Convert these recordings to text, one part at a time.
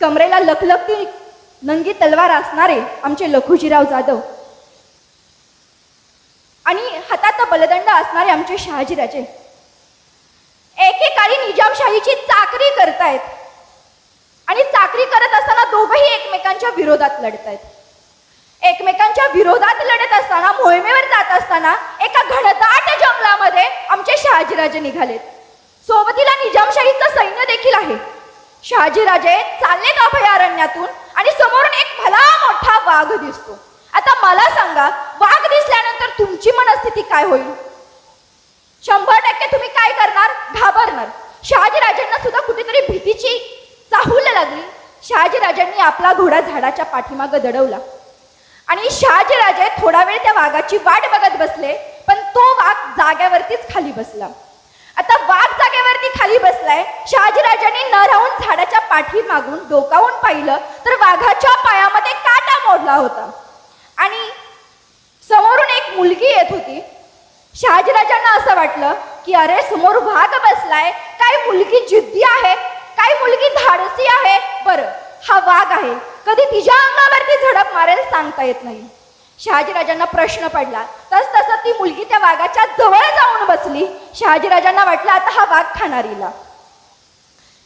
कमरेला लखलखती नंगी तलवार असणारे आमचे लखुजीराव जाधव आणि हातात बलदंड असणारे आमचे शहाजीराजे एकेकाळी निजामशाहीची चाकरी करतायत आणि चाकरी करत असताना दोघंही एकमेकांच्या विरोधात लढतायत। एकमेकांच्या विरोधात लढत असताना मोहिमेवर जात असताना एका घनदाट जंगलामध्ये आमचे शहाजीराजे निघालेत। सोबतीला निजामशाहीचं सैन्य देखील आहे। शहाजीराजे चाललेत अभयारण्यातून आणि समोरून एक भला मोठा वाघ दिसतो। आता मला सांगा, वाघ दिसल्यानंतर तुमची मनस्थिती काय होईल? 100% तुम्ही काय करणार? घाबरणार। शहाजीराजांना सुद्धा कुठेतरी भीतीची चाहूल लागली। शहाजीराजांनी आपला घोडा झाडाच्या पाठीमागे दडवला आणि शहाजीराजे थोडा वेळ त्या वाघाची वाट बघत बसले, पण तो वाघ जाग्यावरतीच खाली बसला। आता वाघ जागेवरती खाली बसलाय। शहाजीराजांनी न राहून झाडाच्या पाठीमागून डोकावून पाहिलं तर वाघाच्या पायामध्ये काटा मोडला होता आणि समोरून एक मुलगी येत होती। शहाजीराजांना असं वाटलं की अरे, समोर वाघ बसलाय, काय मुलगी जिद्दी आहे, काय मुलगी धाडसी आहे, बरं हा वाघ आहे, कधी तिच्या अंगावरती झडप मारेल सांगता येत नाही। शहाजीराजांना प्रश्न पडला। तसं ती मुलगी त्या वाघाच्या जवळ जाऊन बसली। शहाजीराजांना वाटलं आता हा वाघ खाणार हिला।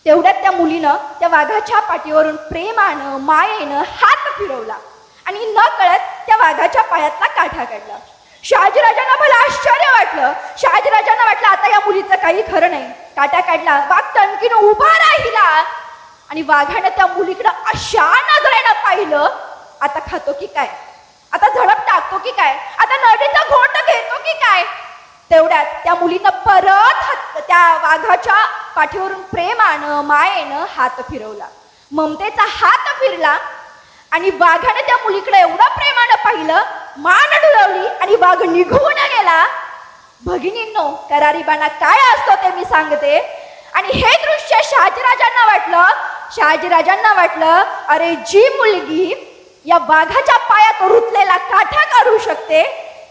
तेवढ्यात त्या मुलीनं त्या वाघाच्या पाठीवरून प्रेमानं मायेनं हात फिरवला आणि न कळत त्या वाघाच्या पायातला काठा काढला। शहाजीराजांना भलं आश्चर्य वाटलं। शहाजीराजांना वाटलं आता या मुलीचं काही खरं नाही। काटा काढला, वाघ टणकीनं उभा राहिला आणि वाघानं त्या मुलीकडे अशा नजरेनं पाहिलं, आता खातो की काय, आता झडप टाकतो की काय, आता नदीचा घोट घेतो की काय। तेवढ्यात त्या मुलीनं परत त्या वाघाच्या पाठीवरून प्रेमानं मायेनं हात फिरवला, ममतेचा हात फिरला आणि वाघाने त्या मुलीकडे एवढं प्रेमानं पाहिलं, मान डुलवली आणि वाघ निघून गेला। भगिनींनो, करारीबाणा काय असतो ते मी सांगते। आणि हे दृश्य शहाजीराजांना वाटलं अरे, जी मुलगी या वाघाच्या पायात रुतलेला काठा काढू शकते,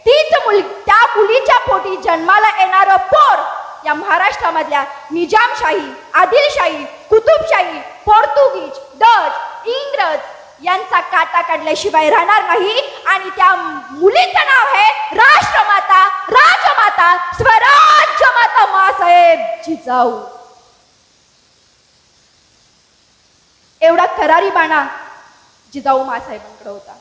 तीच मुलगी, त्या मुलीच्या पोटी जन्माला येणारं पोर या महाराष्ट्रामधल्या निजामशाही, आदिलशाही, कुतुबशाही, पोर्तुगीज, डच, इंग्रज यांचा काटा काढल्याशिवाय राहणार नाही। आणि त्या मुलीचं नाव आहे राष्ट्रमाता, राजमाता, स्वराज्य माता मासाहेब जिजाऊ। एवढा करारी बाणा जिजाऊ मासाहेबांकडे होता।